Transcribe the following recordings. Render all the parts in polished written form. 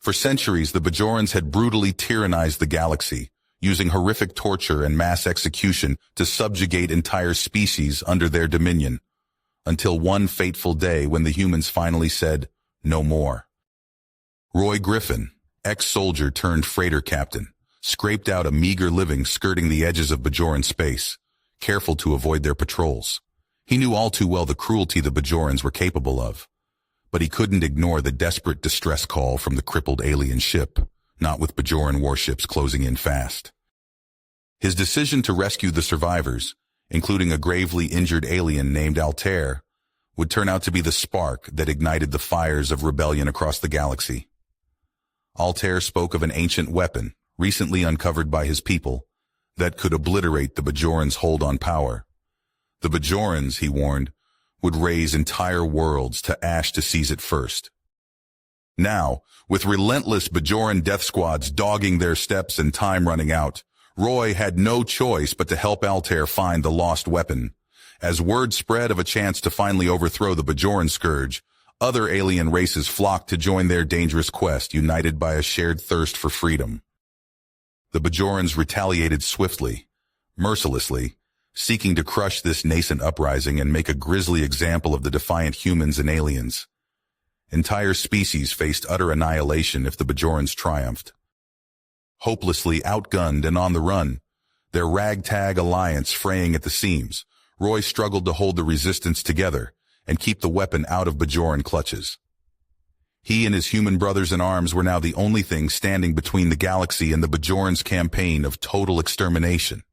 For centuries, the Bajorans had brutally tyrannized the galaxy, using horrific torture and mass execution to subjugate entire species under their dominion, until one fateful day when the humans finally said, "No more." Roy Griffin, ex-soldier turned freighter captain, scraped out a meager living skirting the edges of Bajoran space, careful to avoid their patrols. He knew all too well the cruelty the Bajorans were capable of, but he couldn't ignore the desperate distress call from the crippled alien ship, not with Bajoran warships closing in fast. His decision to rescue the survivors, including a gravely injured alien named Altair, would turn out to be the spark that ignited the fires of rebellion across the galaxy. Altair spoke of an ancient weapon, recently uncovered by his people, that could obliterate the Bajorans' hold on power. The Bajorans, he warned, would raise entire worlds to ash to seize it first. Now, with relentless Bajoran death squads dogging their steps and time running out, Roy had no choice but to help Altair find the lost weapon. As word spread of a chance to finally overthrow the Bajoran scourge, other alien races flocked to join their dangerous quest, united by a shared thirst for freedom. The Bajorans retaliated swiftly, mercilessly, seeking to crush this nascent uprising and make a grisly example of the defiant humans and aliens. Entire species faced utter annihilation if the Bajorans triumphed. Hopelessly outgunned and on the run, their ragtag alliance fraying at the seams, Roy struggled to hold the resistance together and keep the weapon out of Bajoran clutches. He and his human brothers in arms were now the only thing standing between the galaxy and the Bajorans' campaign of total extermination.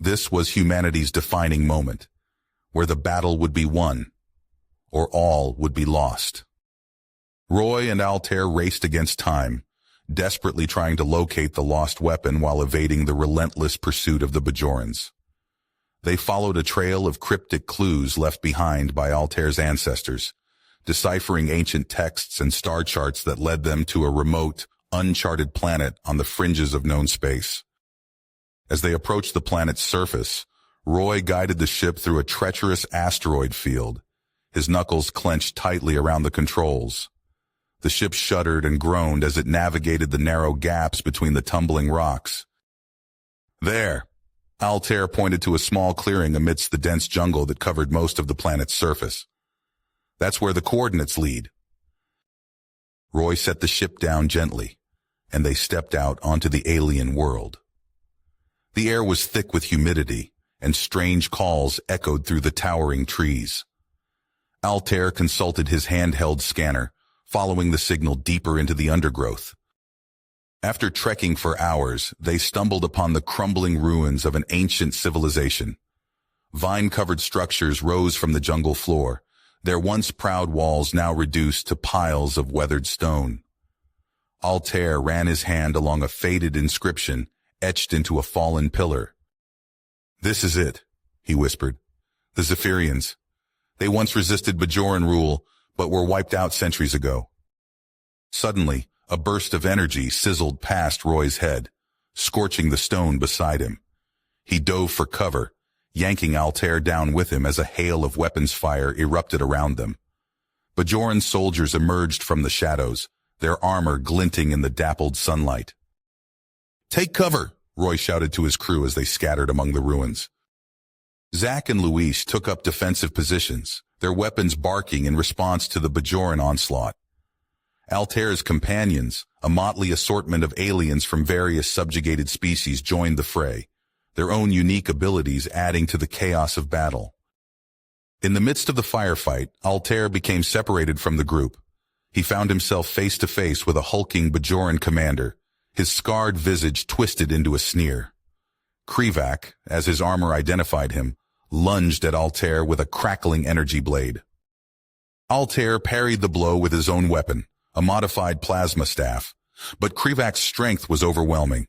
This was humanity's defining moment, where the battle would be won, or all would be lost. Roy and Altair raced against time, desperately trying to locate the lost weapon while evading the relentless pursuit of the Bajorans. They followed a trail of cryptic clues left behind by Altair's ancestors, deciphering ancient texts and star charts that led them to a remote, uncharted planet on the fringes of known space. As they approached the planet's surface, Roy guided the ship through a treacherous asteroid field, his knuckles clenched tightly around the controls. The ship shuddered and groaned as it navigated the narrow gaps between the tumbling rocks. There, Altair pointed to a small clearing amidst the dense jungle that covered most of the planet's surface. That's where the coordinates lead. Roy set the ship down gently, and they stepped out onto the alien world. The air was thick with humidity, and strange calls echoed through the towering trees. Altair consulted his handheld scanner, following the signal deeper into the undergrowth. After trekking for hours, they stumbled upon the crumbling ruins of an ancient civilization. Vine-covered structures rose from the jungle floor, their once proud walls now reduced to piles of weathered stone. Altair ran his hand along a faded inscription etched into a fallen pillar. "This is it," he whispered. "The Zephyrians. They once resisted Bajoran rule, but were wiped out centuries ago." Suddenly, a burst of energy sizzled past Roy's head, scorching the stone beside him. He dove for cover, yanking Altair down with him as a hail of weapons fire erupted around them. Bajoran soldiers emerged from the shadows, their armor glinting in the dappled sunlight. "Take cover," Roy shouted to his crew as they scattered among the ruins. Zack and Luis took up defensive positions, their weapons barking in response to the Bajoran onslaught. Altair's companions, a motley assortment of aliens from various subjugated species, joined the fray, their own unique abilities adding to the chaos of battle. In the midst of the firefight, Altair became separated from the group. He found himself face to face with a hulking Bajoran commander, his scarred visage twisted into a sneer. Krivak, as his armor identified him, lunged at Altair with a crackling energy blade. Altair parried the blow with his own weapon, a modified plasma staff, but Krivak's strength was overwhelming.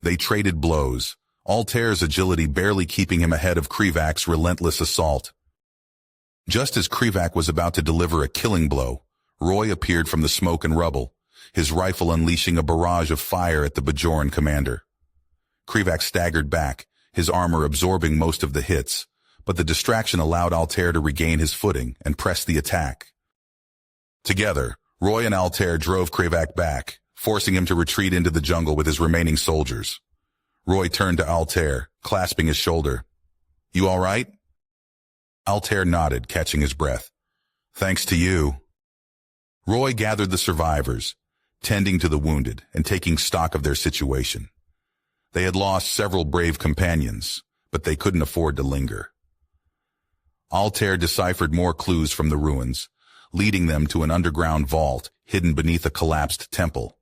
They traded blows, Altair's agility barely keeping him ahead of Krivak's relentless assault. Just as Krivak was about to deliver a killing blow, Roy appeared from the smoke and rubble, his rifle unleashing a barrage of fire at the Bajoran commander. Krivak staggered back, his armor absorbing most of the hits, but the distraction allowed Altair to regain his footing and press the attack. Together, Roy and Altair drove Krivak back, forcing him to retreat into the jungle with his remaining soldiers. Roy turned to Altair, clasping his shoulder. "You all right?" Altair nodded, catching his breath. "Thanks to you." Roy gathered the survivors, tending to the wounded and taking stock of their situation. They had lost several brave companions, but they couldn't afford to linger. Altair deciphered more clues from the ruins, leading them to an underground vault hidden beneath a collapsed temple.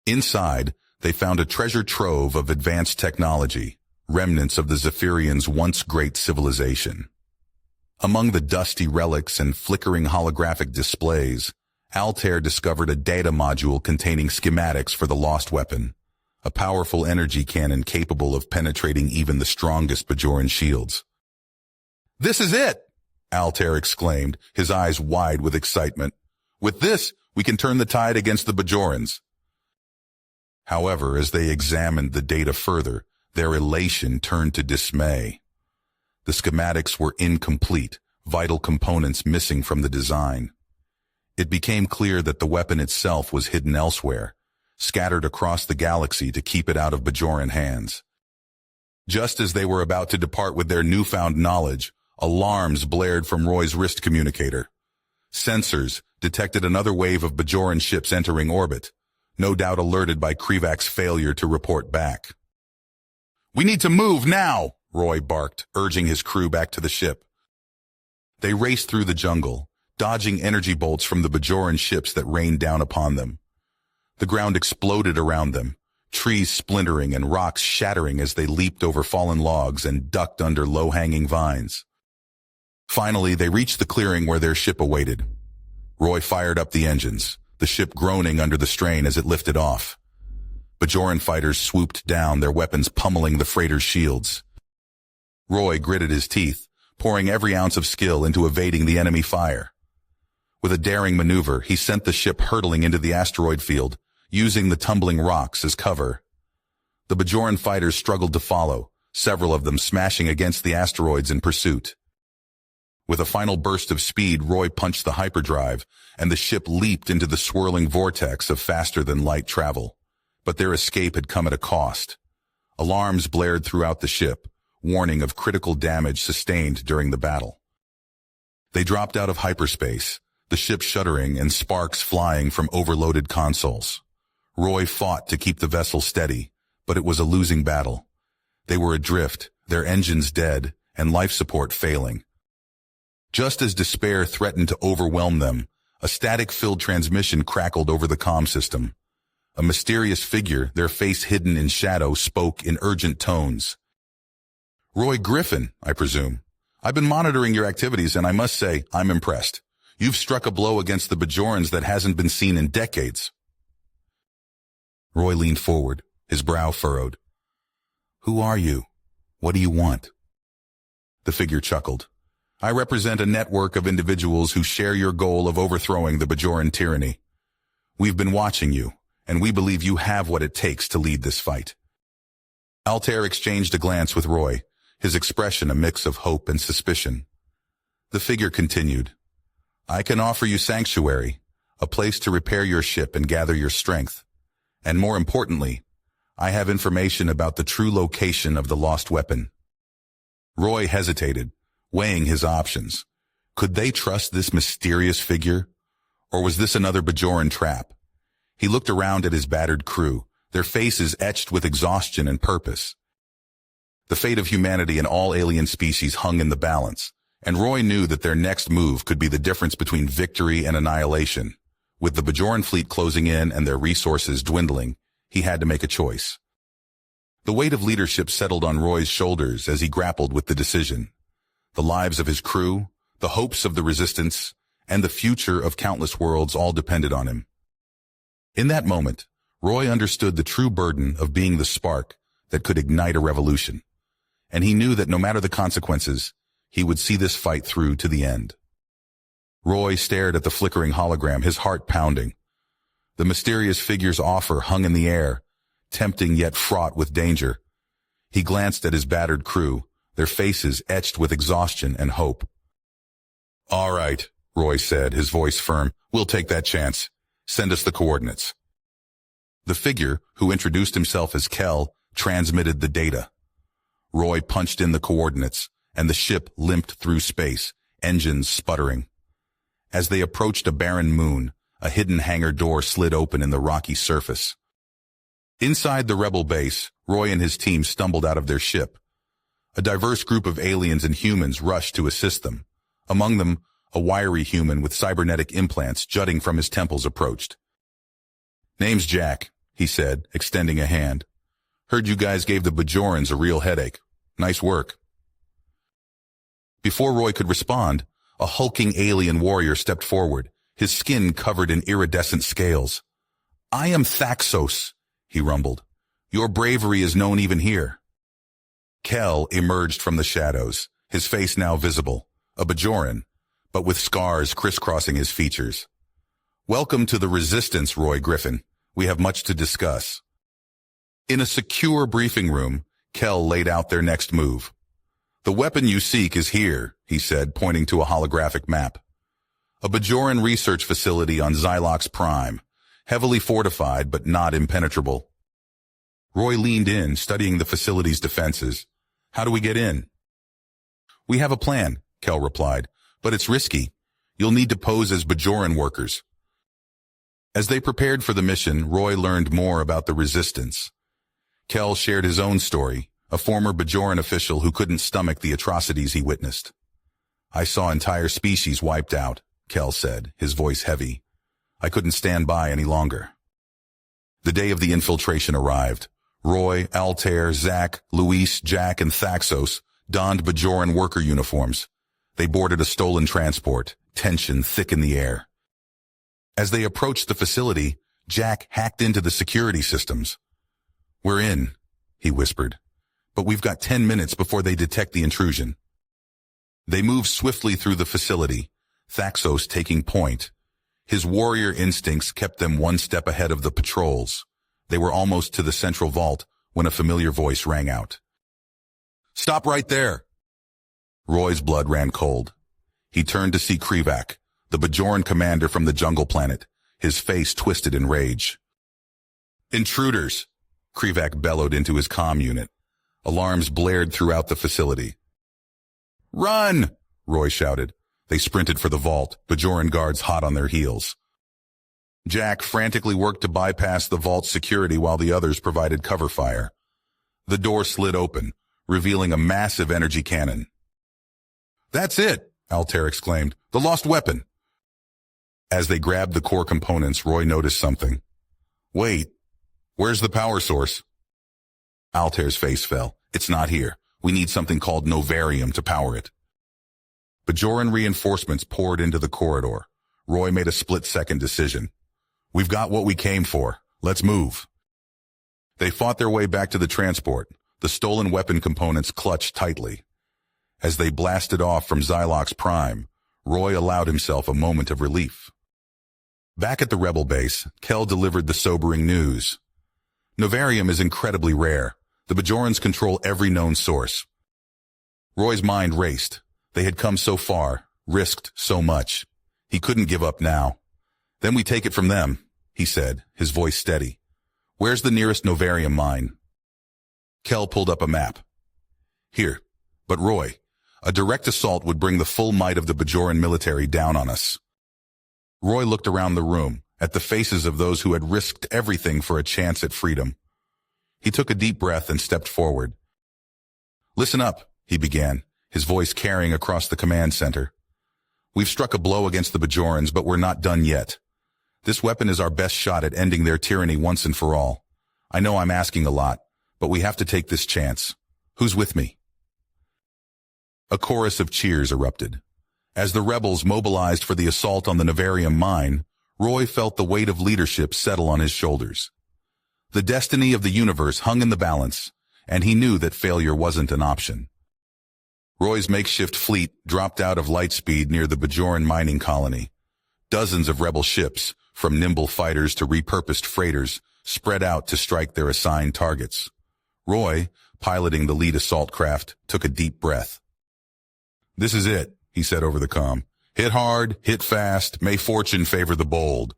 Inside, they found a treasure trove of advanced technology, remnants of the Zephyrians' once great civilization. Among the dusty relics and flickering holographic displays, Altair discovered a data module containing schematics for the lost weapon, a powerful energy cannon capable of penetrating even the strongest Bajoran shields. "This is it!" Altair exclaimed, his eyes wide with excitement. "With this, we can turn the tide against the Bajorans." However, as they examined the data further, their elation turned to dismay. The schematics were incomplete, vital components missing from the design. It became clear that the weapon itself was hidden elsewhere, scattered across the galaxy to keep it out of Bajoran hands. Just as they were about to depart with their newfound knowledge, alarms blared from Roy's wrist communicator. Sensors detected another wave of Bajoran ships entering orbit, no doubt alerted by Krivak's failure to report back. "We need to move now!" Roy barked, urging his crew back to the ship. They raced through the jungle, dodging energy bolts from the Bajoran ships that rained down upon them. The ground exploded around them, trees splintering and rocks shattering as they leaped over fallen logs and ducked under low-hanging vines. Finally, they reached the clearing where their ship awaited. Roy fired up the engines, the ship groaning under the strain as it lifted off. Bajoran fighters swooped down, their weapons pummeling the freighter's shields. Roy gritted his teeth, pouring every ounce of skill into evading the enemy fire. With a daring maneuver, he sent the ship hurtling into the asteroid field, using the tumbling rocks as cover. The Bajoran fighters struggled to follow, several of them smashing against the asteroids in pursuit. With a final burst of speed, Roy punched the hyperdrive, and the ship leaped into the swirling vortex of faster-than-light travel. But their escape had come at a cost. Alarms blared throughout the ship, warning of critical damage sustained during the battle. They dropped out of hyperspace, the ship shuddering and sparks flying from overloaded consoles. Roy fought to keep the vessel steady, but it was a losing battle. They were adrift, their engines dead, and life support failing. Just as despair threatened to overwhelm them, a static-filled transmission crackled over the comm system. A mysterious figure, their face hidden in shadow, spoke in urgent tones. "Roy Griffin, I presume. I've been monitoring your activities, and I must say, I'm impressed. You've struck a blow against the Bajorans that hasn't been seen in decades." Roy leaned forward, his brow furrowed. "Who are you? What do you want?" The figure chuckled. "I represent a network of individuals who share your goal of overthrowing the Bajoran tyranny. We've been watching you, and we believe you have what it takes to lead this fight." Altair exchanged a glance with Roy, his expression a mix of hope and suspicion. The figure continued. "I can offer you sanctuary, a place to repair your ship and gather your strength. And more importantly, I have information about the true location of the lost weapon." Roy hesitated, weighing his options. Could they trust this mysterious figure? Or was this another Bajoran trap? He looked around at his battered crew, their faces etched with exhaustion and purpose. The fate of humanity and all alien species hung in the balance, and Roy knew that their next move could be the difference between victory and annihilation. With the Bajoran fleet closing in and their resources dwindling, he had to make a choice. The weight of leadership settled on Roy's shoulders as he grappled with the decision. The lives of his crew, the hopes of the resistance, and the future of countless worlds all depended on him. In that moment, Roy understood the true burden of being the spark that could ignite a revolution, and he knew that no matter the consequences, he would see this fight through to the end. Roy stared at the flickering hologram, his heart pounding. The mysterious figure's offer hung in the air, tempting yet fraught with danger. He glanced at his battered crew, their faces etched with exhaustion and hope. "All right, Roy said, his voice firm. We'll take that chance. Send us the coordinates. The figure, who introduced himself as Kel, transmitted the data. Roy punched in the coordinates, and the ship limped through space, engines sputtering. As they approached a barren moon, a hidden hangar door slid open in the rocky surface. Inside the rebel base, Roy and his team stumbled out of their ship. A diverse group of aliens and humans rushed to assist them. Among them, a wiry human with cybernetic implants jutting from his temples approached. "Name's Jack," he said, extending a hand. "Heard you guys gave the Bajorans a real headache. Nice work." Before Roy could respond, a hulking alien warrior stepped forward, his skin covered in iridescent scales. "I am Thaxos," he rumbled. "Your bravery is known even here." Kel emerged from the shadows, his face now visible, a Bajoran, but with scars crisscrossing his features. "Welcome to the Resistance, Roy Griffin. We have much to discuss." In a secure briefing room, Kel laid out their next move. "The weapon you seek is here," he said, pointing to a holographic map. "A Bajoran research facility on Xylox Prime, heavily fortified but not impenetrable." Roy leaned in, studying the facility's defenses. "How do we get in?" "We have a plan," Kel replied, "but it's risky. You'll need to pose as Bajoran workers." As they prepared for the mission, Roy learned more about the Resistance. Kel shared his own story, a former Bajoran official who couldn't stomach the atrocities he witnessed. "I saw entire species wiped out," Kel said, his voice heavy. "I couldn't stand by any longer." The day of the infiltration arrived. Roy, Altair, Zach, Luis, Jack, and Thaxos donned Bajoran worker uniforms. They boarded a stolen transport, tension thick in the air. As they approached the facility, Jack hacked into the security systems. "We're in," he whispered, "but we've got 10 minutes before they detect the intrusion." They moved swiftly through the facility, Thaxos taking point. His warrior instincts kept them one step ahead of the patrols. They were almost to the central vault when a familiar voice rang out. "Stop right there!" Roy's blood ran cold. He turned to see Krivak, the Bajoran commander from the jungle planet, his face twisted in rage. "Intruders!" Krivak bellowed into his comm unit. Alarms blared throughout the facility. "Run!" Roy shouted. They sprinted for the vault, Bajoran guards hot on their heels. Jack frantically worked to bypass the vault's security while the others provided cover fire. The door slid open, revealing a massive energy cannon. "That's it!" Altair exclaimed. "The lost weapon!" As they grabbed the core components, Roy noticed something. "Wait, where's the power source?" Altair's face fell. "It's not here. We need something called Novarium to power it." Bajoran reinforcements poured into the corridor. Roy made a split-second decision. "We've got what we came for. Let's move." They fought their way back to the transport, the stolen weapon components clutched tightly. As they blasted off from Xylox Prime, Roy allowed himself a moment of relief. Back at the rebel base, Kel delivered the sobering news. Novarium is incredibly rare. The Bajorans control every known source. Roy's mind raced. They had come so far, risked so much. He couldn't give up now. "Then we take it from them," he said, his voice steady. "Where's the nearest Novarium mine?" Kel pulled up a map. "Here. But Roy, a direct assault would bring the full might of the Bajoran military down on us." Roy looked around the room, at the faces of those who had risked everything for a chance at freedom. He took a deep breath and stepped forward. "Listen up," he began, his voice carrying across the command center. "We've struck a blow against the Bajorans, but we're not done yet. This weapon is our best shot at ending their tyranny once and for all. I know I'm asking a lot, but we have to take this chance. Who's with me?" A chorus of cheers erupted. As the rebels mobilized for the assault on the Novarium mine, Roy felt the weight of leadership settle on his shoulders. The destiny of the universe hung in the balance, and he knew that failure wasn't an option. Roy's makeshift fleet dropped out of lightspeed near the Bajoran mining colony. Dozens of rebel ships, from nimble fighters to repurposed freighters, spread out to strike their assigned targets. Roy, piloting the lead assault craft, took a deep breath. "This is it," he said over the comm. Hit hard, hit fast, may fortune favor the bold.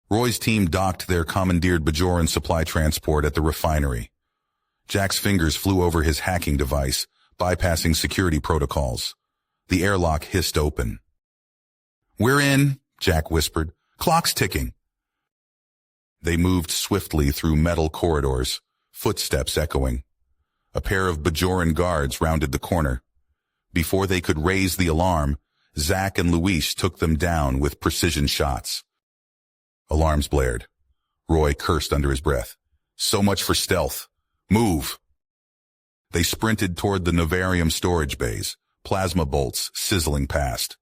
Roy's team docked their commandeered Bajoran supply transport at the refinery. Jack's fingers flew over his hacking device, bypassing security protocols. The airlock hissed open. "We're in," Jack whispered. "Clock's ticking." They moved swiftly through metal corridors, footsteps echoing. A pair of Bajoran guards rounded the corner. Before they could raise the alarm, Zack and Luis took them down with precision shots. Alarms blared. Roy cursed under his breath. So much for stealth. Move! They sprinted toward the Novarium storage bays, plasma bolts sizzling past.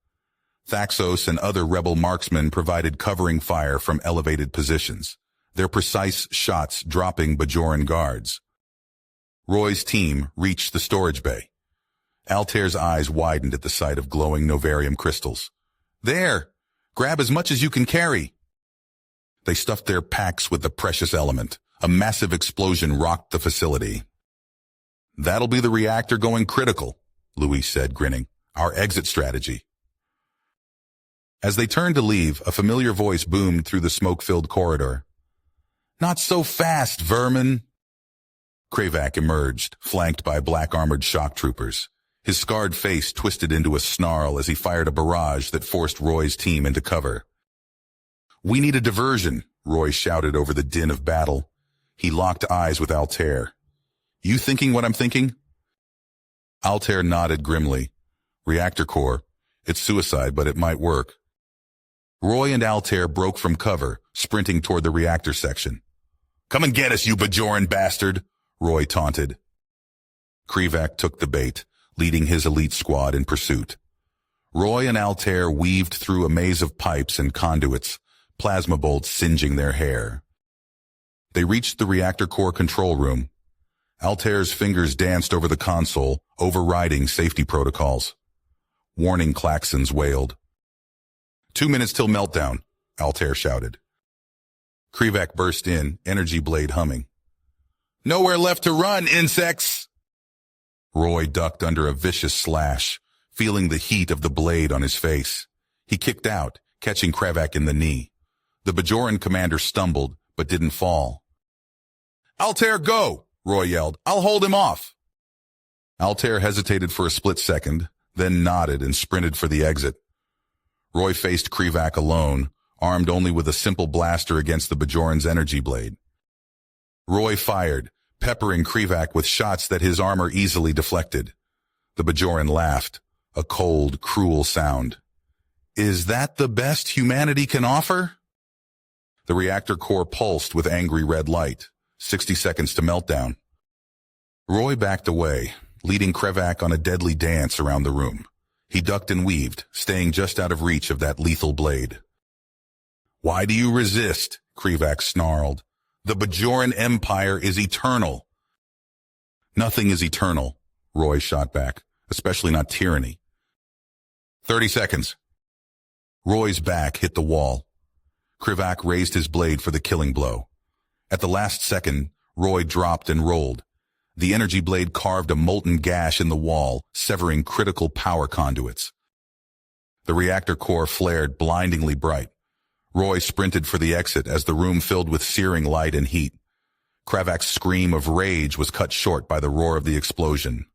Thaxos and other rebel marksmen provided covering fire from elevated positions, their precise shots dropping Bajoran guards. Roy's team reached the storage bay. Altair's eyes widened at the sight of glowing Novarium crystals. "There! Grab as much as you can carry!" They stuffed their packs with the precious element. A massive explosion rocked the facility. "That'll be the reactor going critical," Luis said, grinning. "Our exit strategy." As they turned to leave, a familiar voice boomed through the smoke-filled corridor. "Not so fast, vermin!" Kravac emerged, flanked by black-armored shock troopers. His scarred face twisted into a snarl as he fired a barrage that forced Roy's team into cover. "We need a diversion," Roy shouted over the din of battle. He locked eyes with Altair. "You thinking what I'm thinking?" Altair nodded grimly. "Reactor core. It's suicide, but it might work." Roy and Altair broke from cover, sprinting toward the reactor section. "Come and get us, you Bajoran bastard!" Roy taunted. Kravac took the bait, leading his elite squad in pursuit. Roy and Altair weaved through a maze of pipes and conduits, plasma bolts singeing their hair. They reached the reactor core control room. Altair's fingers danced over the console, overriding safety protocols. Warning klaxons wailed. 2 minutes till meltdown, Altair shouted. Kravac burst in, energy blade humming. "Nowhere left to run, insects!" Roy ducked under a vicious slash, feeling the heat of the blade on his face. He kicked out, catching Kravac in the knee. The Bajoran commander stumbled, but didn't fall. "Altair, go!" Roy yelled. "I'll hold him off." Altair hesitated for a split second, then nodded and sprinted for the exit. Roy faced Kravac alone, armed only with a simple blaster against the Bajoran's energy blade. Roy fired, peppering Kravac with shots that his armor easily deflected. The Bajoran laughed, a cold, cruel sound. "Is that the best humanity can offer?" The reactor core pulsed with angry red light. 60 seconds to meltdown. Roy backed away, leading Kravac on a deadly dance around the room. He ducked and weaved, staying just out of reach of that lethal blade. "Why do you resist?" Kravac snarled. "The Bajoran Empire is eternal." "Nothing is eternal," Roy shot back, "especially not tyranny." 30 seconds. Roy's back hit the wall. Kravac raised his blade for the killing blow. At the last second, Roy dropped and rolled. The energy blade carved a molten gash in the wall, severing critical power conduits. The reactor core flared blindingly bright. Roy sprinted for the exit as the room filled with searing light and heat. Kravac's scream of rage was cut short by the roar of the explosion.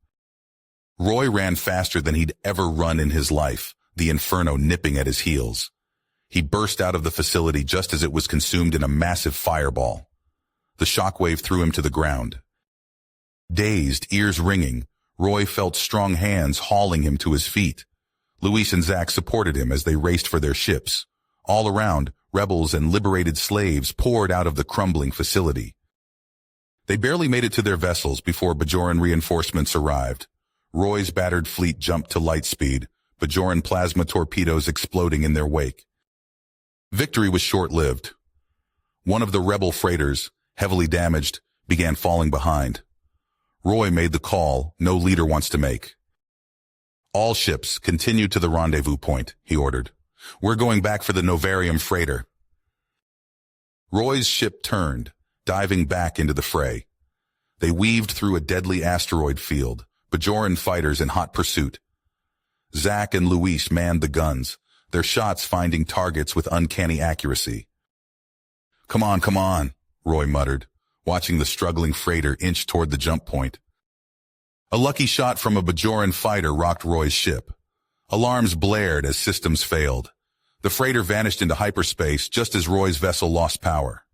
Roy ran faster than he'd ever run in his life, the inferno nipping at his heels. He burst out of the facility just as it was consumed in a massive fireball. The shockwave threw him to the ground. Dazed, ears ringing, Roy felt strong hands hauling him to his feet. Luis and Zack supported him as they raced for their ships. All around, rebels and liberated slaves poured out of the crumbling facility. They barely made it to their vessels before Bajoran reinforcements arrived. Roy's battered fleet jumped to light speed, Bajoran plasma torpedoes exploding in their wake. Victory was short-lived. One of the rebel freighters, heavily damaged, began falling behind. Roy made the call no leader wants to make. "All ships, continue to the rendezvous point," he ordered. "We're going back for the Novarium freighter." Roy's ship turned, diving back into the fray. They weaved through a deadly asteroid field, Bajoran fighters in hot pursuit. Zack and Luis manned the guns, their shots finding targets with uncanny accuracy. Come on, Roy muttered, watching the struggling freighter inch toward the jump point. A lucky shot from a Bajoran fighter rocked Roy's ship. Alarms blared as systems failed. The freighter vanished into hyperspace just as Roy's vessel lost power.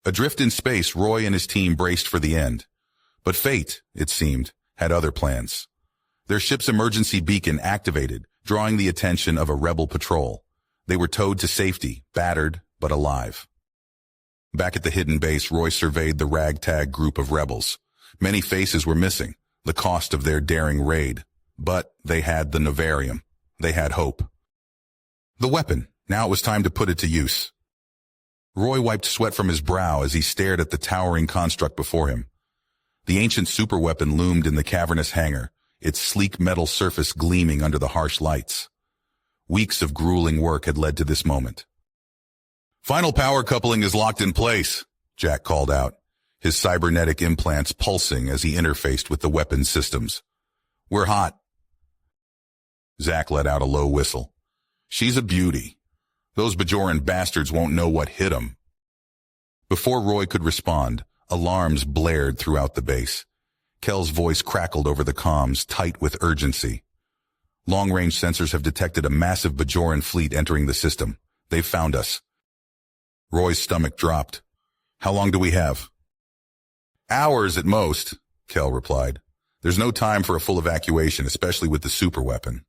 Adrift in space, Roy and his team braced for the end. But fate, it seemed, had other plans. Their ship's emergency beacon activated, drawing the attention of a rebel patrol. They were towed to safety, battered but alive. Back at the hidden base, Roy surveyed the ragtag group of rebels. Many faces were missing, the cost of their daring raid. But they had the Novarium. They had hope. The weapon. Now it was time to put it to use. Roy wiped sweat from his brow as he stared at the towering construct before him. The ancient superweapon loomed in the cavernous hangar, its sleek metal surface gleaming under the harsh lights. Weeks of grueling work had led to this moment. Final power coupling is locked in place, Jack called out, his cybernetic implants pulsing as he interfaced with the weapon's systems. We're hot. Zack let out a low whistle. She's a beauty. Those Bajoran bastards won't know what hit 'em. Before Roy could respond, alarms blared throughout the base. Kel's voice crackled over the comms, tight with urgency. Long-range sensors have detected a massive Bajoran fleet entering the system. They've found us. Roy's stomach dropped. How long do we have? Hours at most, Kel replied. There's no time for a full evacuation, especially with the superweapon.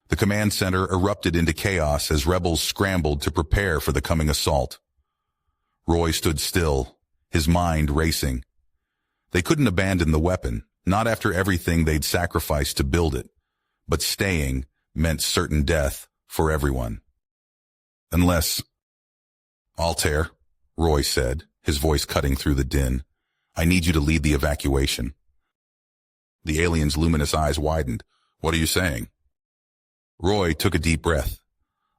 The command center erupted into chaos as rebels scrambled to prepare for the coming assault. Roy stood still, his mind racing. They couldn't abandon the weapon, not after everything they'd sacrificed to build it. But staying meant certain death for everyone. Unless... Altair, Roy said, his voice cutting through the din. I need you to lead the evacuation. The alien's luminous eyes widened. What are you saying? Roy took a deep breath.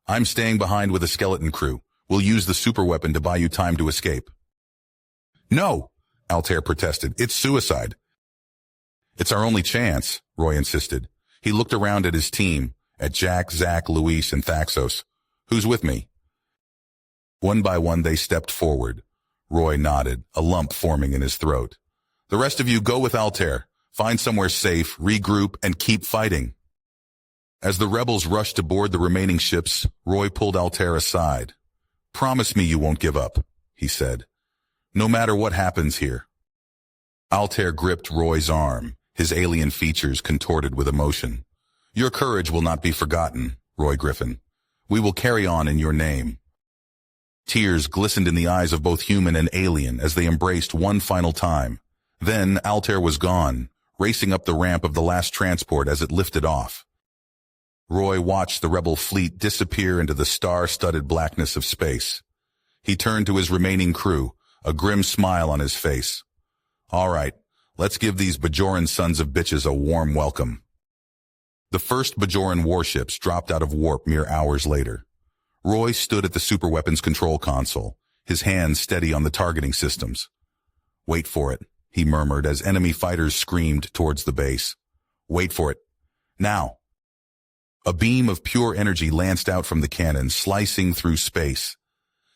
I'm staying behind with a skeleton crew. We'll use the superweapon to buy you time to escape. No, Altair protested. It's suicide. It's our only chance, Roy insisted. He looked around at his team, at Jack, Zack, Luis, and Thaxos. Who's with me? One by one they stepped forward. Roy nodded, a lump forming in his throat. The rest of you go with Altair. Find somewhere safe, regroup, and keep fighting. As the rebels rushed to board the remaining ships, Roy pulled Altair aside. Promise me you won't give up, he said. No matter what happens here. Altair gripped Roy's arm, his alien features contorted with emotion. Your courage will not be forgotten, Roy Griffin. We will carry on in your name. Tears glistened in the eyes of both human and alien as they embraced one final time. Then Altair was gone, racing up the ramp of the last transport as it lifted off. Roy watched the rebel fleet disappear into the star-studded blackness of space. He turned to his remaining crew, a grim smile on his face. All right, let's give these Bajoran sons of bitches a warm welcome. The first Bajoran warships dropped out of warp mere hours later. Roy stood at the superweapons control console, his hands steady on the targeting systems. Wait for it, he murmured as enemy fighters screamed towards the base. Wait for it. Now. A beam of pure energy lanced out from the cannon, slicing through space.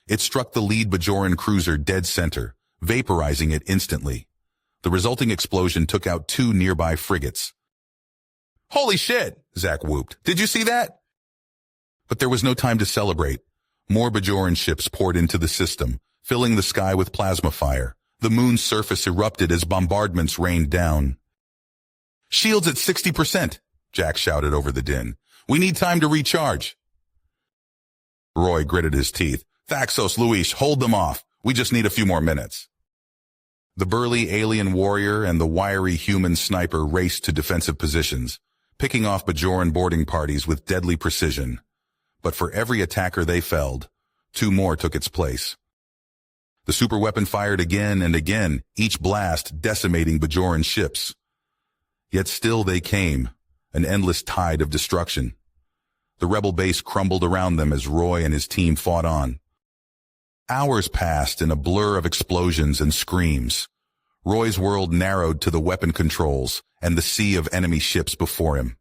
It struck the lead Bajoran cruiser dead center, vaporizing it instantly. The resulting explosion took out 2 nearby frigates. Holy shit, Zack whooped. Did you see that? But there was no time to celebrate. More Bajoran ships poured into the system, filling the sky with plasma fire. The moon's surface erupted as bombardments rained down. Shields at 60%, Jack shouted over the din. We need time to recharge. Roy gritted his teeth. Thaxos, Luis, hold them off. We just need a few more minutes. The burly alien warrior and the wiry human sniper raced to defensive positions, picking off Bajoran boarding parties with deadly precision. But for every attacker they felled, 2 more took its place. The superweapon fired again and again, each blast decimating Bajoran ships. Yet still they came, an endless tide of destruction. The rebel base crumbled around them as Roy and his team fought on. Hours passed in a blur of explosions and screams. Roy's world narrowed to the weapon controls and the sea of enemy ships before him.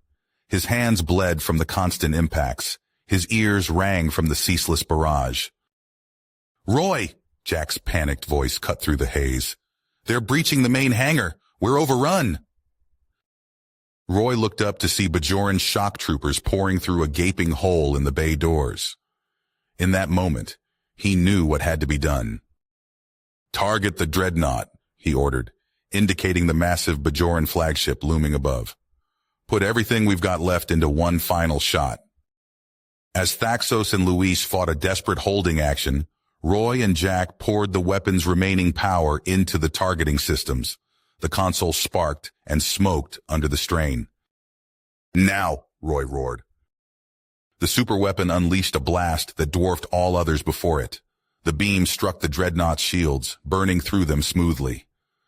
His hands bled from the constant impacts. His ears rang from the ceaseless barrage. "Roy!" Jack's panicked voice cut through the haze. "They're breaching the main hangar. We're overrun!" Roy looked up to see Bajoran shock troopers pouring through a gaping hole in the bay doors. In that moment, he knew what had to be done. "Target the dreadnought," he ordered, indicating the massive Bajoran flagship looming above. "Put everything we've got left into one final shot." As Thaxos and Luis fought a desperate holding action, Roy and Jack poured the weapon's remaining power into the targeting systems. The console sparked and smoked under the strain. "Now!" Roy roared. The superweapon unleashed a blast that dwarfed all others before it. The beam struck the dreadnought's shields, burning through them smoothly.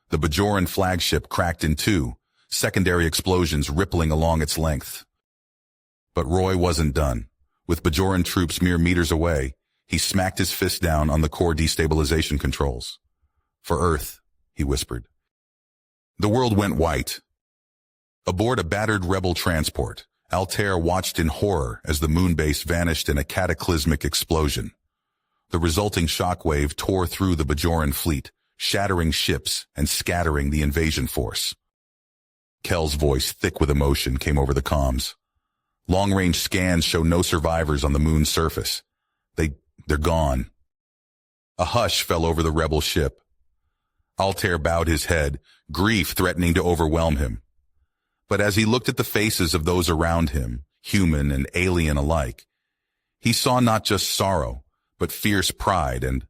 The Bajoran flagship cracked in two, secondary explosions rippling along its length. But Roy wasn't done. With Bajoran troops mere meters away, he smacked his fist down on the core destabilization controls. "For Earth," he whispered. The world went white. Aboard a battered rebel transport, Altair watched in horror as the moonbase vanished in a cataclysmic explosion. The resulting shockwave tore through the Bajoran fleet, shattering ships and scattering the invasion force. Kell's voice, thick with emotion, came over the comms. "Long-range scans show no survivors on the moon's surface. They're gone." A hush fell over the rebel ship. Altair bowed his head, grief threatening to overwhelm him. But as he looked at the faces of those around him, human and alien alike, he saw not just sorrow, but fierce pride, and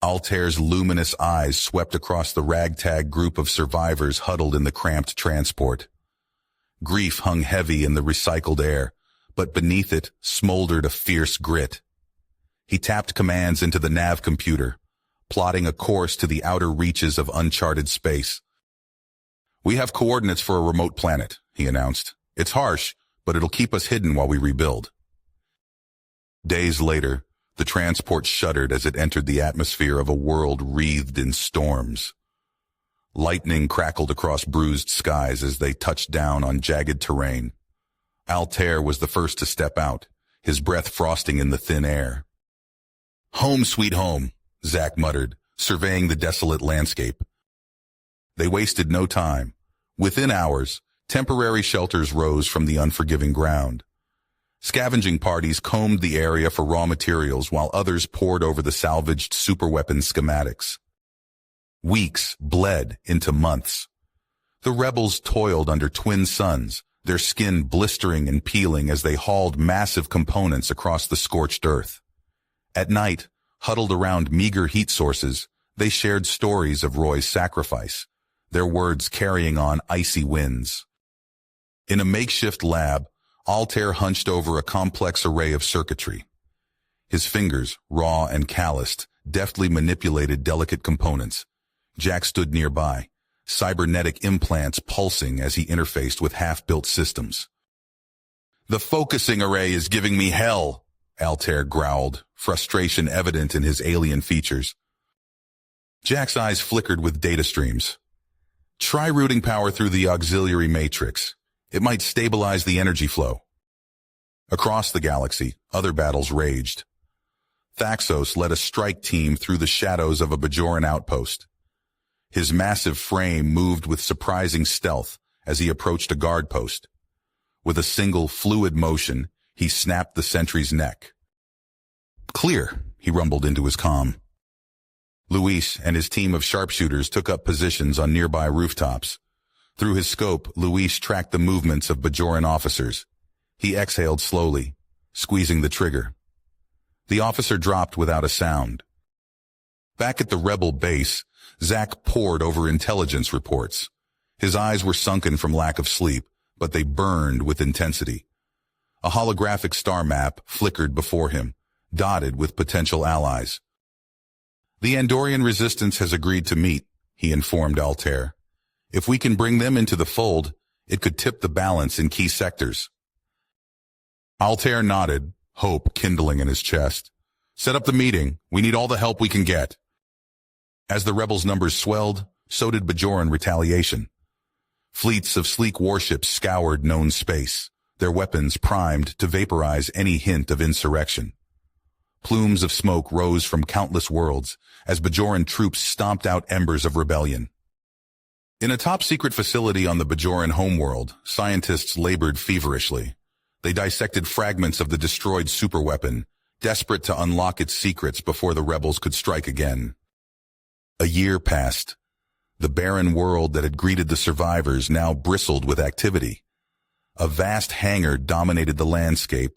Altair's luminous eyes swept across the ragtag group of survivors huddled in the cramped transport. Grief hung heavy in the recycled air, but beneath it smoldered a fierce grit. He tapped commands into the nav computer, plotting a course to the outer reaches of uncharted space. "We have coordinates for a remote planet," he announced. "It's harsh, but it'll keep us hidden while we rebuild." Days later, the transport shuddered as it entered the atmosphere of a world wreathed in storms. Lightning crackled across bruised skies as they touched down on jagged terrain. Altair was the first to step out, his breath frosting in the thin air. "Home sweet home," Zack muttered, surveying the desolate landscape. They wasted no time. Within hours, temporary shelters rose from the unforgiving ground. Scavenging parties combed the area for raw materials while others pored over the salvaged superweapon schematics. Weeks bled into months. The rebels toiled under twin suns, their skin blistering and peeling as they hauled massive components across the scorched earth. At night, huddled around meager heat sources, they shared stories of Roy's sacrifice, their words carrying on icy winds. In a makeshift lab, Altair hunched over a complex array of circuitry. His fingers, raw and calloused, deftly manipulated delicate components. Jack stood nearby, cybernetic implants pulsing as he interfaced with half-built systems. "The focusing array is giving me hell," Altair growled, frustration evident in his alien features. Jack's eyes flickered with data streams. "Try routing power through the auxiliary matrix. It might stabilize the energy flow." Across the galaxy, other battles raged. Thaxos led a strike team through the shadows of a Bajoran outpost. His massive frame moved with surprising stealth as he approached a guard post. With a single fluid motion, he snapped the sentry's neck. "Clear," he rumbled into his comm. Luis and his team of sharpshooters took up positions on nearby rooftops. Through his scope, Luis tracked the movements of Bajoran officers. He exhaled slowly, squeezing the trigger. The officer dropped without a sound. Back at the rebel base, Zack pored over intelligence reports. His eyes were sunken from lack of sleep, but they burned with intensity. A holographic star map flickered before him, dotted with potential allies. "The Andorian resistance has agreed to meet," he informed Altair. "If we can bring them into the fold, it could tip the balance in key sectors." Altair nodded, hope kindling in his chest. "Set up the meeting. We need all the help we can get." As the rebels' numbers swelled, so did Bajoran retaliation. Fleets of sleek warships scoured known space, their weapons primed to vaporize any hint of insurrection. Plumes of smoke rose from countless worlds as Bajoran troops stomped out embers of rebellion. In a top-secret facility on the Bajoran homeworld, scientists labored feverishly. They dissected fragments of the destroyed superweapon, desperate to unlock its secrets before the rebels could strike again. A year passed. The barren world that had greeted the survivors now bristled with activity. A vast hangar dominated the landscape,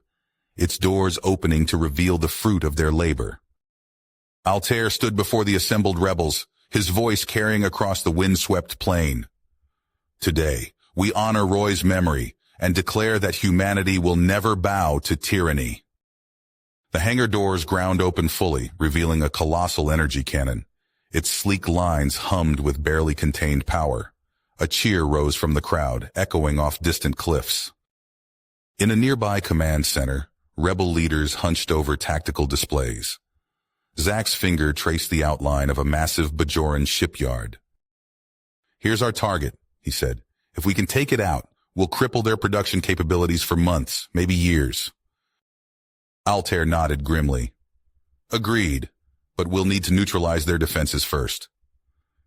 its doors opening to reveal the fruit of their labor. Altair stood before the assembled rebels, his voice carrying across the windswept plain. Today, we honor Roy's memory and declare that humanity will never bow to tyranny. The hangar doors ground open fully, revealing a colossal energy cannon. Its sleek lines hummed with barely contained power. A cheer rose from the crowd, echoing off distant cliffs. In a nearby command center, rebel leaders hunched over tactical displays. Zack's finger traced the outline of a massive Bajoran shipyard. "Here's our target," he said. "If we can take it out, we'll cripple their production capabilities for months, maybe years." Altair nodded grimly. "Agreed, but we'll need to neutralize their defenses first."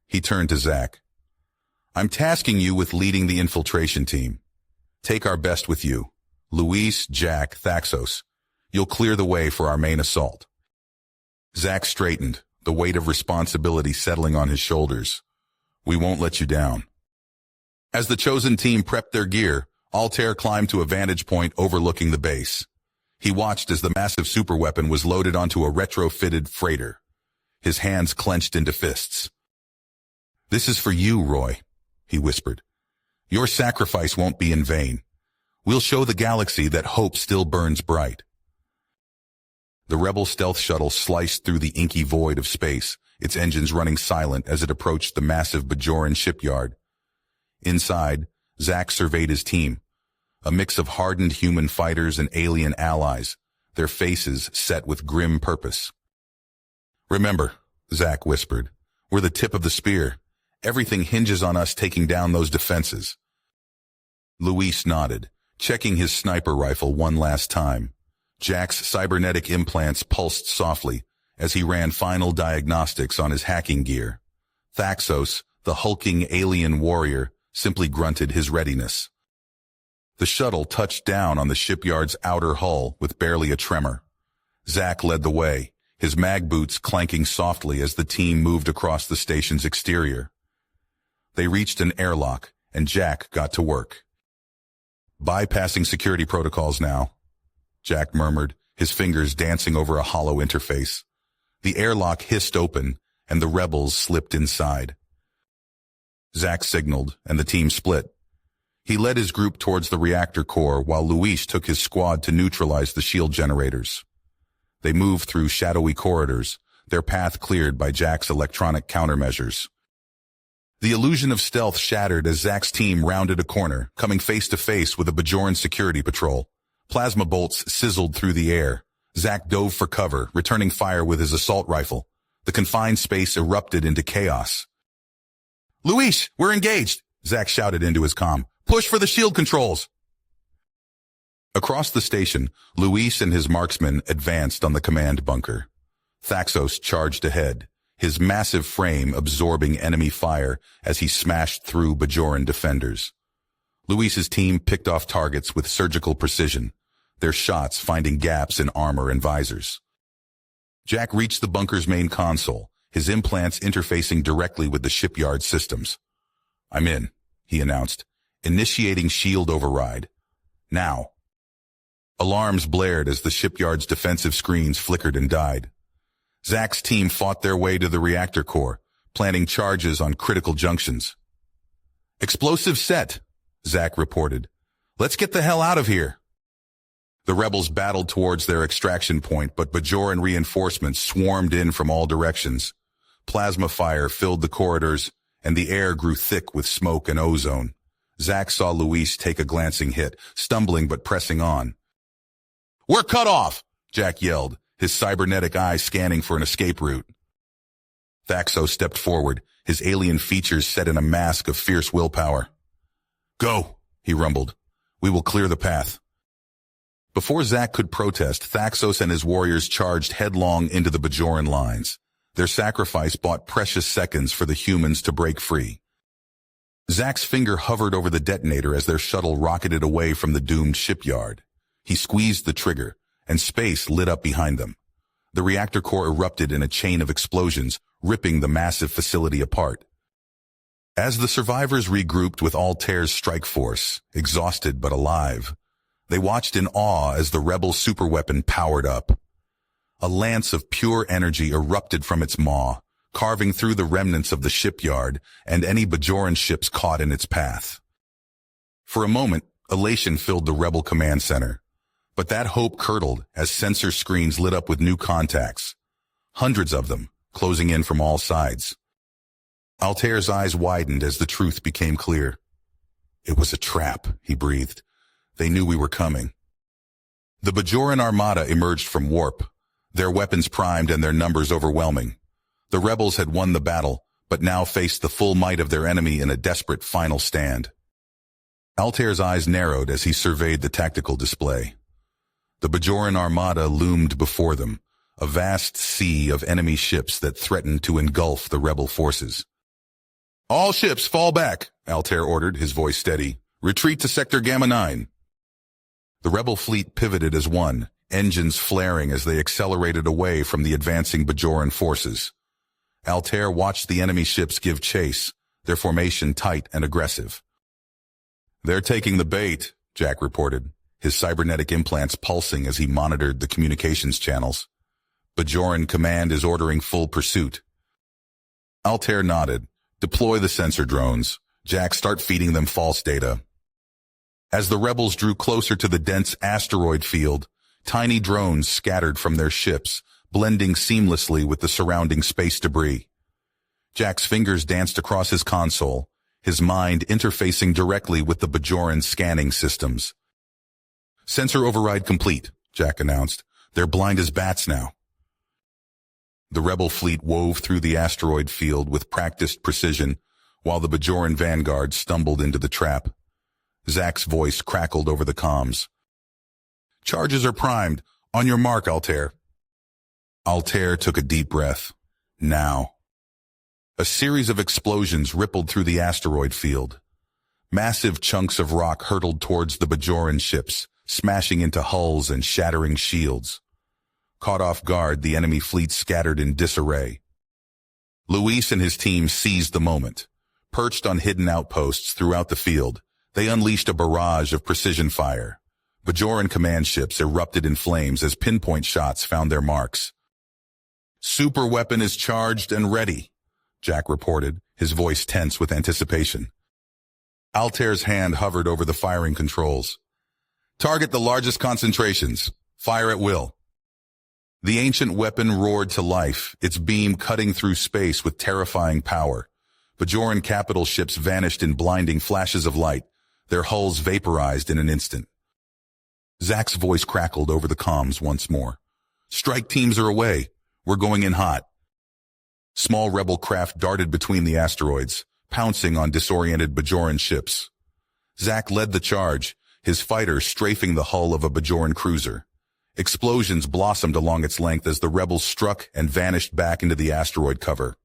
He turned to Zack. "I'm tasking you with leading the infiltration team. Take our best with you. Luis, Jack, Thaxos. You'll clear the way for our main assault." Zack straightened, the weight of responsibility settling on his shoulders. "We won't let you down." As the chosen team prepped their gear, Altair climbed to a vantage point overlooking the base. He watched as the massive superweapon was loaded onto a retrofitted freighter. His hands clenched into fists. "This is for you, Roy," he whispered. "Your sacrifice won't be in vain. We'll show the galaxy that hope still burns bright." The rebel stealth shuttle sliced through the inky void of space, its engines running silent as it approached the massive Bajoran shipyard. Inside, Zack surveyed his team, a mix of hardened human fighters and alien allies, their faces set with grim purpose. "Remember," Zack whispered, "we're the tip of the spear. Everything hinges on us taking down those defenses." Luis nodded, checking his sniper rifle one last time. Jack's cybernetic implants pulsed softly as he ran final diagnostics on his hacking gear. Thaxos, the hulking alien warrior, simply grunted his readiness. The shuttle touched down on the shipyard's outer hull with barely a tremor. Zack led the way, his mag boots clanking softly as the team moved across the station's exterior. They reached an airlock, and Jack got to work. "Bypassing security protocols now," Jack murmured, his fingers dancing over a hollow interface. The airlock hissed open, and the rebels slipped inside. Zack signaled, and the team split. He led his group towards the reactor core while Luis took his squad to neutralize the shield generators. They moved through shadowy corridors, their path cleared by Jack's electronic countermeasures. The illusion of stealth shattered as Zack's team rounded a corner, coming face to face with a Bajoran security patrol. Plasma bolts sizzled through the air. Zack dove for cover, returning fire with his assault rifle. The confined space erupted into chaos. "Luis, we're engaged!" Zack shouted into his comm. "Push for the shield controls!" Across the station, Luis and his marksmen advanced on the command bunker. Thaxos charged ahead, his massive frame absorbing enemy fire as he smashed through Bajoran defenders. Luis's team picked off targets with surgical precision, their shots finding gaps in armor and visors. Jack reached the bunker's main console, his implants interfacing directly with the shipyard systems. "I'm in," he announced, initiating shield override. "Now." Alarms blared as the shipyard's defensive screens flickered and died. Zack's team fought their way to the reactor core, planting charges on critical junctions. "Explosive set," Zack reported. "Let's get the hell out of here." The rebels battled towards their extraction point, but Bajoran reinforcements swarmed in from all directions. Plasma fire filled the corridors, and the air grew thick with smoke and ozone. Zack saw Luis take a glancing hit, stumbling but pressing on. "We're cut off!" Jack yelled, his cybernetic eyes scanning for an escape route. Thaxos stepped forward, his alien features set in a mask of fierce willpower. "Go," he rumbled. "We will clear the path." Before Zack could protest, Thaxos and his warriors charged headlong into the Bajoran lines. Their sacrifice bought precious seconds for the humans to break free. Zack's finger hovered over the detonator as their shuttle rocketed away from the doomed shipyard. He squeezed the trigger, and space lit up behind them. The reactor core erupted in a chain of explosions, ripping the massive facility apart. As the survivors regrouped with Altair's strike force, exhausted but alive, they watched in awe as the rebel superweapon powered up. A lance of pure energy erupted from its maw, carving through the remnants of the shipyard and any Bajoran ships caught in its path. For a moment, elation filled the rebel command center, but that hope curdled as sensor screens lit up with new contacts, hundreds of them, closing in from all sides. Altair's eyes widened as the truth became clear. "It was a trap," he breathed. "They knew we were coming." The Bajoran armada emerged from warp, their weapons primed and their numbers overwhelming. The rebels had won the battle, but now faced the full might of their enemy in a desperate final stand. Altair's eyes narrowed as he surveyed the tactical display. The Bajoran armada loomed before them, a vast sea of enemy ships that threatened to engulf the rebel forces. "All ships fall back," Altair ordered, his voice steady. "Retreat to Sector Gamma 9. The rebel fleet pivoted as one, engines flaring as they accelerated away from the advancing Bajoran forces. Altair watched the enemy ships give chase, their formation tight and aggressive. "They're taking the bait," Jack reported, his cybernetic implants pulsing as he monitored the communications channels. "Bajoran command is ordering full pursuit." Altair nodded. "Deploy the sensor drones. Jack, start feeding them false data." As the rebels drew closer to the dense asteroid field, tiny drones scattered from their ships, blending seamlessly with the surrounding space debris. Jack's fingers danced across his console, his mind interfacing directly with the Bajoran scanning systems. "Sensor override complete," Jack announced. "They're blind as bats now." The rebel fleet wove through the asteroid field with practiced precision, while the Bajoran vanguard stumbled into the trap. Zack's voice crackled over the comms. "Charges are primed. On your mark, Altair." Altair took a deep breath. Now. A series of explosions rippled through the asteroid field. Massive chunks of rock hurtled towards the Bajoran ships, smashing into hulls and shattering shields. Caught off guard, the enemy fleet scattered in disarray. Luis and his team seized the moment. Perched on hidden outposts throughout the field, they unleashed a barrage of precision fire. Bajoran command ships erupted in flames as pinpoint shots found their marks. "Superweapon is charged and ready," Jack reported, his voice tense with anticipation. Altair's hand hovered over the firing controls. "Target the largest concentrations. Fire at will." The ancient weapon roared to life, its beam cutting through space with terrifying power. Bajoran capital ships vanished in blinding flashes of light, their hulls vaporized in an instant. Zack's voice crackled over the comms once more. "Strike teams are away. We're going in hot." Small rebel craft darted between the asteroids, pouncing on disoriented Bajoran ships. Zack led the charge, his fighter strafing the hull of a Bajoran cruiser. Explosions blossomed along its length as the rebels struck and vanished back into the asteroid cover.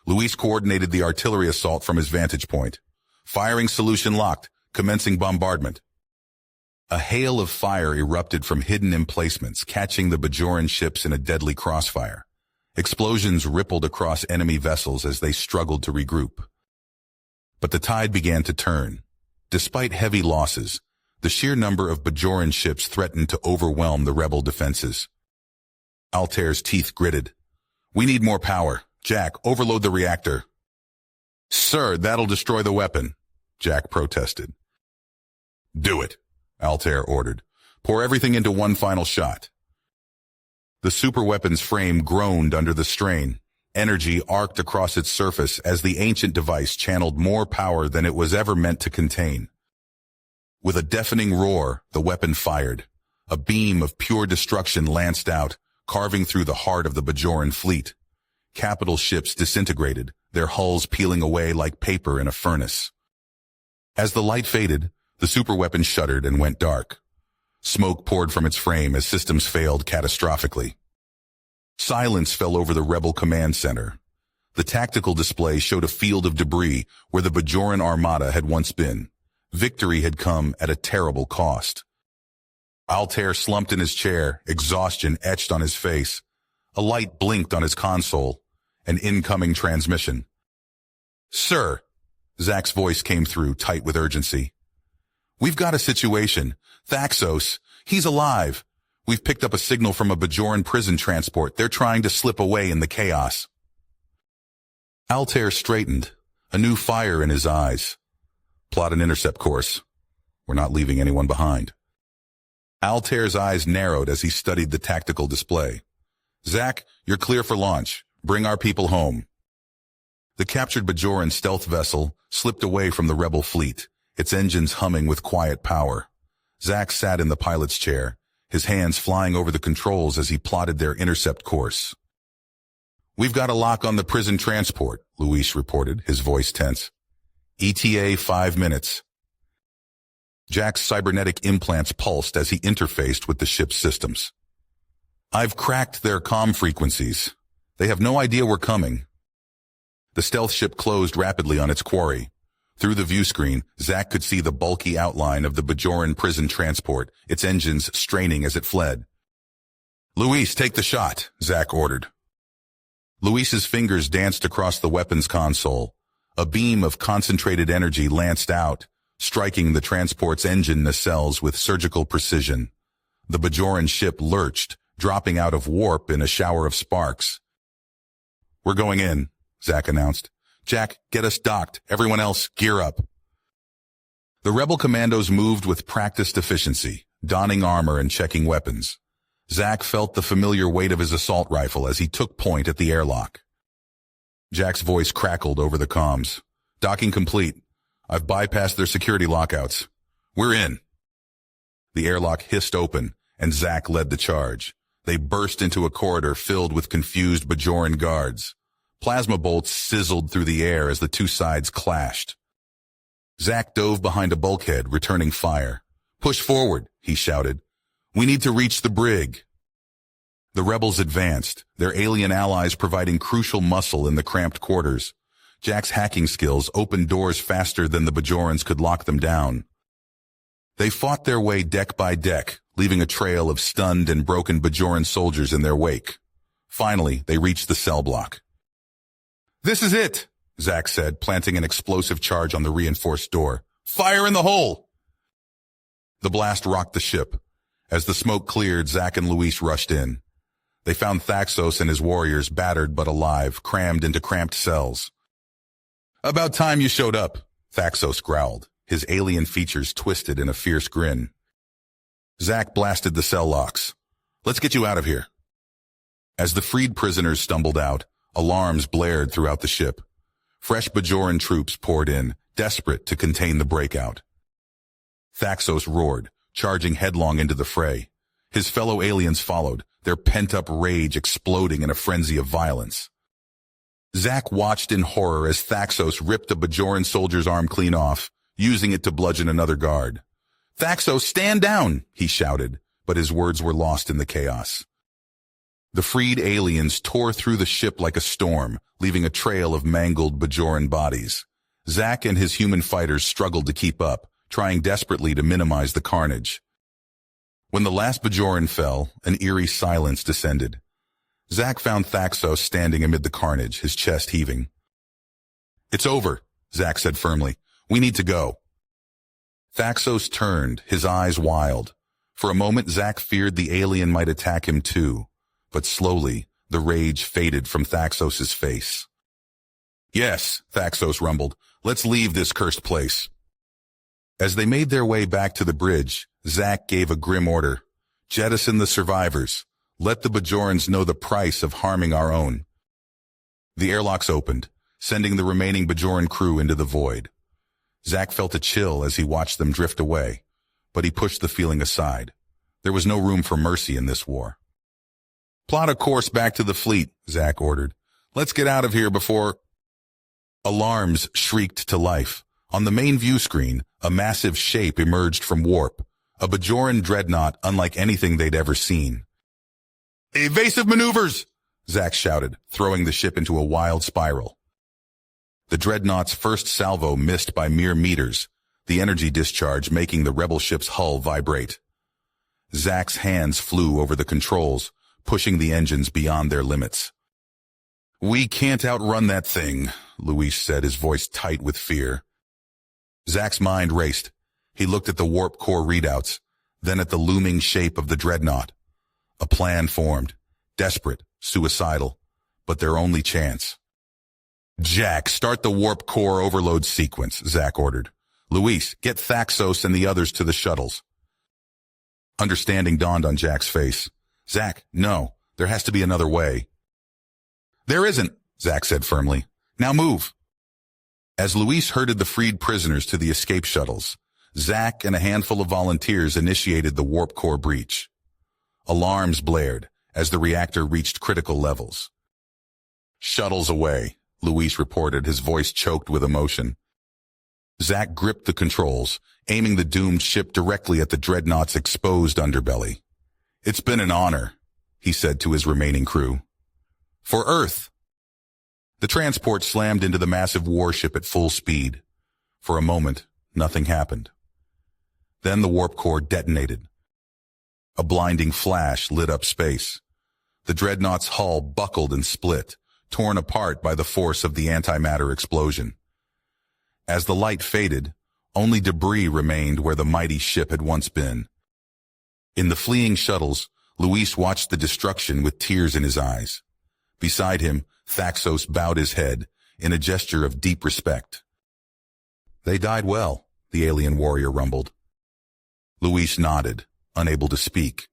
Luis coordinated the artillery assault from his vantage point. "Firing solution locked, commencing bombardment." A hail of fire erupted from hidden emplacements, catching the Bajoran ships in a deadly crossfire. Explosions rippled across enemy vessels as they struggled to regroup. But the tide began to turn. Despite heavy losses, the sheer number of Bajoran ships threatened to overwhelm the rebel defenses. Altair's teeth gritted. "We need more power. Jack, overload the reactor." "Sir, that'll destroy the weapon," Jack protested. "Do it," Altair ordered. "Pour everything into one final shot." The superweapon's frame groaned under the strain. Energy arced across its surface as the ancient device channeled more power than it was ever meant to contain. With a deafening roar, the weapon fired. A beam of pure destruction lanced out, carving through the heart of the Bajoran fleet. capital ships disintegrated, their hulls peeling away like paper in a furnace. As the light faded, the superweapon shuddered and went dark. Smoke poured from its frame as systems failed catastrophically. Silence fell over the rebel command center. The tactical display showed a field of debris where the Bajoran armada had once been. Victory had come at a terrible cost. Altair slumped in his chair, exhaustion etched on his face. A light blinked on his console. An incoming transmission. "Sir," Zach's voice came through, tight with urgency. "We've got a situation. Thaxos, he's alive. We've picked up a signal from a Bajoran prison transport. They're trying to slip away in the chaos." Altair straightened, a new fire in his eyes. "Plot an intercept course. We're not leaving anyone behind." Altair's eyes narrowed as he studied the tactical display. "Zach, you're clear for launch. Bring our people home." The captured Bajoran stealth vessel slipped away from the rebel fleet, its engines humming with quiet power. Zach sat in the pilot's chair, his hands flying over the controls as he plotted their intercept course. "We've got a lock on the prison transport," Luis reported, his voice tense. "ETA 5 minutes. Jack's cybernetic implants pulsed as he interfaced with the ship's systems. "I've cracked their comm frequencies. They have no idea we're coming." The stealth ship closed rapidly on its quarry. Through the view screen, Zach could see the bulky outline of the Bajoran prison transport, its engines straining as it fled. "Luis, take the shot," Zach ordered. Luis's fingers danced across the weapons console. A beam of concentrated energy lanced out, striking the transport's engine nacelles with surgical precision. The Bajoran ship lurched, dropping out of warp in a shower of sparks. "We're going in," Zach announced. "Jack, get us docked. Everyone else, gear up." The rebel commandos moved with practiced efficiency, donning armor and checking weapons. Zach felt the familiar weight of his assault rifle as he took point at the airlock. Jack's voice crackled over the comms. "Docking complete. I've bypassed their security lockouts. We're in." The airlock hissed open, and Zach led the charge. They burst into a corridor filled with confused Bajoran guards. Plasma bolts sizzled through the air as the two sides clashed. Zach dove behind a bulkhead, returning fire. "Push forward," he shouted. "We need to reach the brig." The rebels advanced, their alien allies providing crucial muscle in the cramped quarters. Jack's hacking skills opened doors faster than the Bajorans could lock them down. They fought their way deck by deck, leaving a trail of stunned and broken Bajoran soldiers in their wake. Finally, they reached the cell block. "This is it," Zach said, planting an explosive charge on the reinforced door. "Fire in the hole!" The blast rocked the ship. As the smoke cleared, Zach and Luis rushed in. They found Thaxos and his warriors battered but alive, crammed into cramped cells. "About time you showed up," Thaxos growled, his alien features twisted in a fierce grin. Zach blasted the cell locks. "Let's get you out of here." As the freed prisoners stumbled out, alarms blared throughout the ship. Fresh Bajoran troops poured in, desperate to contain the breakout. Thaxos roared, charging headlong into the fray. His fellow aliens followed, their pent-up rage exploding in a frenzy of violence. Zach watched in horror as Thaxos ripped a Bajoran soldier's arm clean off, using it to bludgeon another guard. "Thaxos, stand down!" he shouted, but his words were lost in the chaos. The freed aliens tore through the ship like a storm, leaving a trail of mangled Bajoran bodies. Zach and his human fighters struggled to keep up, trying desperately to minimize the carnage. When the last Bajoran fell, an eerie silence descended. Zach found Thaxos standing amid the carnage, his chest heaving. "It's over," Zach said firmly. "We need to go." Thaxos turned, his eyes wild. For a moment, Zach feared the alien might attack him too, but slowly, the rage faded from Thaxos's face. "Yes," Thaxos rumbled, "let's leave this cursed place." As they made their way back to the bridge, Zach gave a grim order. "Jettison the survivors. Let the Bajorans know the price of harming our own." The airlocks opened, sending the remaining Bajoran crew into the void. Zach felt a chill as he watched them drift away, but he pushed the feeling aside. There was no room for mercy in this war. "Plot a course back to the fleet," Zach ordered. Let's get out of here before... Alarms shrieked to life. On the main view screen, a massive shape emerged from warp, a Bajoran dreadnought unlike anything they'd ever seen. Evasive maneuvers! Zack shouted, throwing the ship into a wild spiral. The dreadnought's first salvo missed by mere meters, the energy discharge making the rebel ship's hull vibrate. Zack's hands flew over the controls, pushing the engines beyond their limits. We can't outrun that thing, Luis said, his voice tight with fear. Zack's mind raced. He looked at the warp core readouts, then at the looming shape of the dreadnought. A plan formed, desperate, suicidal, but their only chance. Jack, start the warp core overload sequence, Zack ordered. Luis, get Thaxos and the others to the shuttles. Understanding dawned on Jack's face. Zack, no, there has to be another way. There isn't, Zack said firmly. Now move. As Luis herded the freed prisoners to the escape shuttles, Zack and a handful of volunteers initiated the warp core breach. Alarms blared as the reactor reached critical levels. Shuttles away, Luis reported, his voice choked with emotion. Zack gripped the controls, aiming the doomed ship directly at the dreadnought's exposed underbelly. It's been an honor, he said to his remaining crew. For Earth. The transport slammed into the massive warship at full speed. For a moment, nothing happened. Then the warp core detonated. A blinding flash lit up space. The dreadnought's hull buckled and split, torn apart by the force of the antimatter explosion. As the light faded, only debris remained where the mighty ship had once been. In the fleeing shuttles, Luis watched the destruction with tears in his eyes. Beside him, Thaxos bowed his head in a gesture of deep respect. They died well, the alien warrior rumbled. Luis nodded, unable to speak.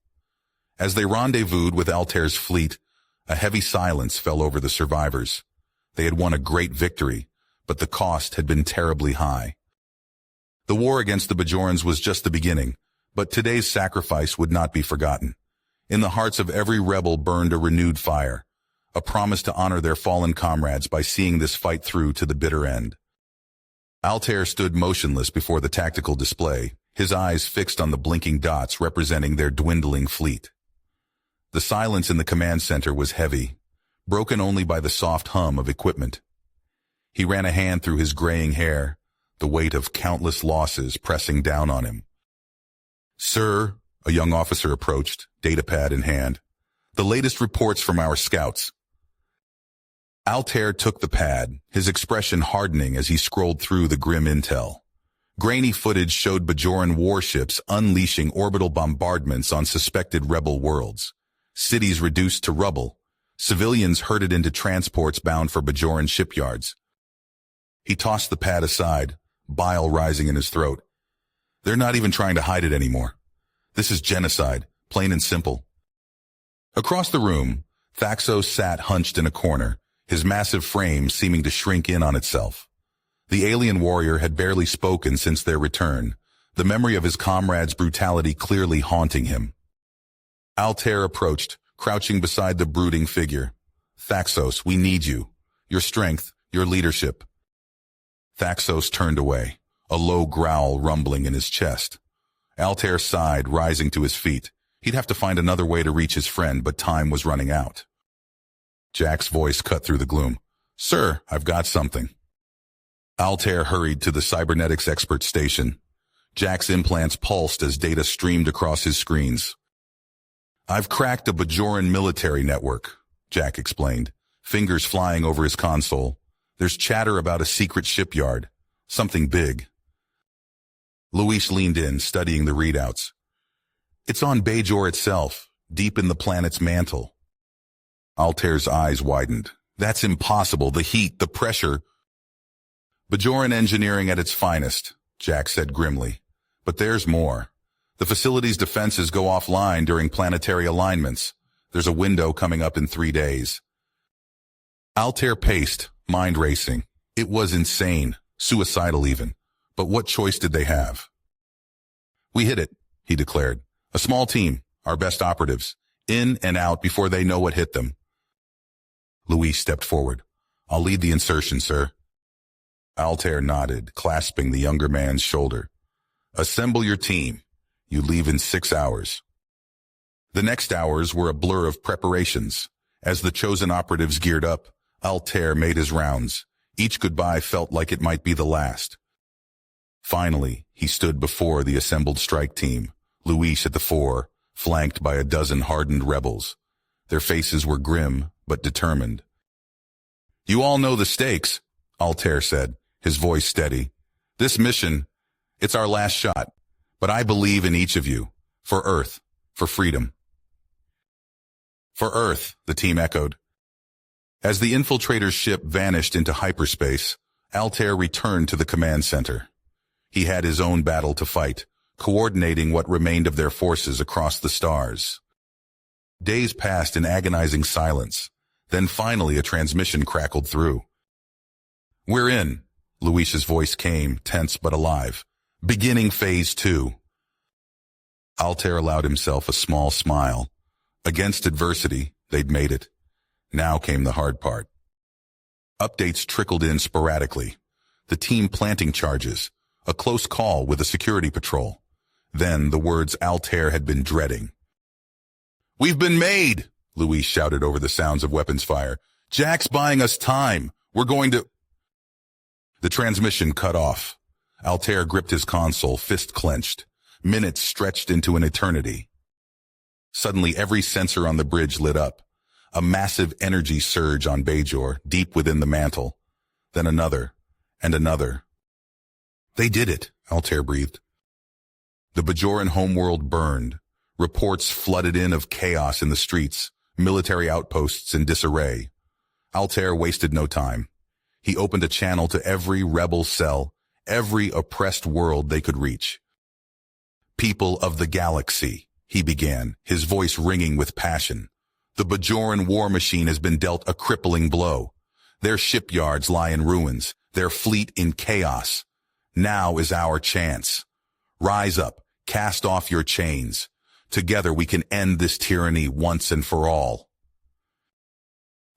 As they rendezvoused with Altair's fleet, a heavy silence fell over the survivors. They had won a great victory, but the cost had been terribly high. The war against the Bajorans was just the beginning, but today's sacrifice would not be forgotten. In the hearts of every rebel burned a renewed fire, a promise to honor their fallen comrades by seeing this fight through to the bitter end. Altair stood motionless before the tactical display, his eyes fixed on the blinking dots representing their dwindling fleet. The silence in the command center was heavy, broken only by the soft hum of equipment. He ran a hand through his graying hair, the weight of countless losses pressing down on him. Sir, a young officer approached, datapad in hand. The latest reports from our scouts. Altair took the pad, his expression hardening as he scrolled through the grim intel. Grainy footage showed Bajoran warships unleashing orbital bombardments on suspected rebel worlds. Cities reduced to rubble. Civilians herded into transports bound for Bajoran shipyards. He tossed the pad aside, bile rising in his throat. They're not even trying to hide it anymore. This is genocide, plain and simple. Across the room, Thaxos sat hunched in a corner, his massive frame seeming to shrink in on itself. The alien warrior had barely spoken since their return, the memory of his comrade's brutality clearly haunting him. Altair approached, crouching beside the brooding figure. Thaxos, we need you. Your strength, your leadership. Thaxos turned away, a low growl rumbling in his chest. Altair sighed, rising to his feet. He'd have to find another way to reach his friend, but time was running out. Jack's voice cut through the gloom. Sir, I've got something. Altair hurried to the cybernetics expert station. Jack's implants pulsed as data streamed across his screens. I've cracked a Bajoran military network, Jack explained, fingers flying over his console. There's chatter about a secret shipyard, something big. Luis leaned in, studying the readouts. It's on Bajor itself, deep in the planet's mantle. Altair's eyes widened. That's impossible. The heat, the pressure. Bajoran engineering at its finest, Jack said grimly. But there's more. The facility's defenses go offline during planetary alignments. There's a window coming up in 3 days. Altair paced, mind racing. It was insane, suicidal even. But what choice did they have? We hit it, he declared. A small team, our best operatives, in and out before they know what hit them. Luis stepped forward. I'll lead the insertion, sir. Altair nodded, clasping the younger man's shoulder. Assemble your team. You leave in 6 hours. The next hours were a blur of preparations. As the chosen operatives geared up, Altair made his rounds. Each goodbye felt like it might be the last. Finally, he stood before the assembled strike team, Luis at the fore, flanked by a dozen hardened rebels. Their faces were grim, but determined. You all know the stakes, Altair said, his voice steady. This mission, it's our last shot, but I believe in each of you. For Earth, for freedom. For Earth, the team echoed. As the infiltrator's ship vanished into hyperspace, Altair returned to the command center. He had his own battle to fight, coordinating what remained of their forces across the stars. Days passed in agonizing silence. Then finally a transmission crackled through. We're in, Luis's voice came, tense but alive. Beginning phase 2. Altair allowed himself a small smile. Against adversity, they'd made it. Now came the hard part. Updates trickled in sporadically. The team planting charges, a close call with a security patrol. Then the words Altair had been dreading. We've been made, Luis shouted over the sounds of weapons fire. Jack's buying us time. We're going to... The transmission cut off. Altair gripped his console, fist clenched. Minutes stretched into an eternity. Suddenly every sensor on the bridge lit up. A massive energy surge on Bajor, deep within the mantle. Then another, and another. They did it, Altair breathed. The Bajoran homeworld burned. Reports flooded in of chaos in the streets, military outposts in disarray. Altair wasted no time. He opened a channel to every rebel cell, every oppressed world they could reach. People of the galaxy, he began, his voice ringing with passion. The Bajoran war machine has been dealt a crippling blow. Their shipyards lie in ruins, their fleet in chaos. Now is our chance. Rise up, cast off your chains. Together we can end this tyranny once and for all.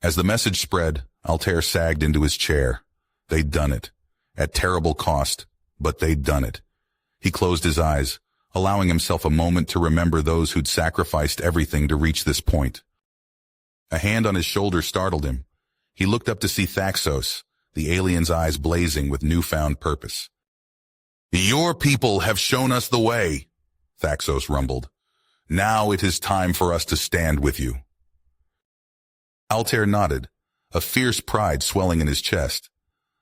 As the message spread, Altair sagged into his chair. They'd done it. At terrible cost, but they'd done it. He closed his eyes, allowing himself a moment to remember those who'd sacrificed everything to reach this point. A hand on his shoulder startled him. He looked up to see Thaxos, the alien's eyes blazing with newfound purpose. Your people have shown us the way, Thaxos rumbled. Now it is time for us to stand with you. Altair nodded, a fierce pride swelling in his chest.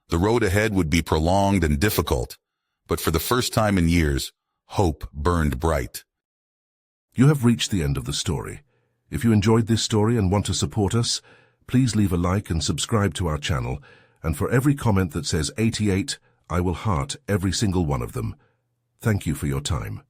The road ahead would be prolonged and difficult, but for the first time in years, hope burned bright. You have reached the end of the story. If you enjoyed this story and want to support us, please leave a like and subscribe to our channel, and for every comment that says 88, I will heart every single one of them. Thank you for your time.